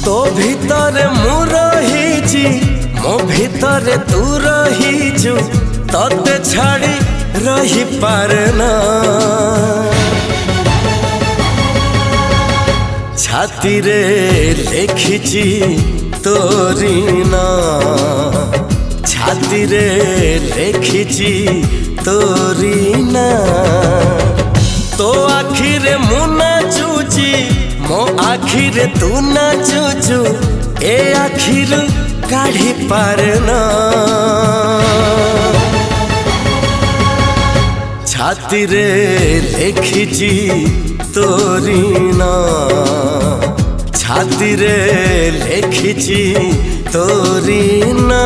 तो भितरे मु रहीची मो भितरे तू रहीचु तते छाड़ी रही पारना छाती रे लिखिची तोरी ना छाती रे लिखिची तोरी ना तो आखिरे मु नाचुची मो आखिरे तू नाचुचु ए आखिर काढ़ी पारना छाती रे लिखिची तोरी ना छाती रे लिखिची तोरी ना।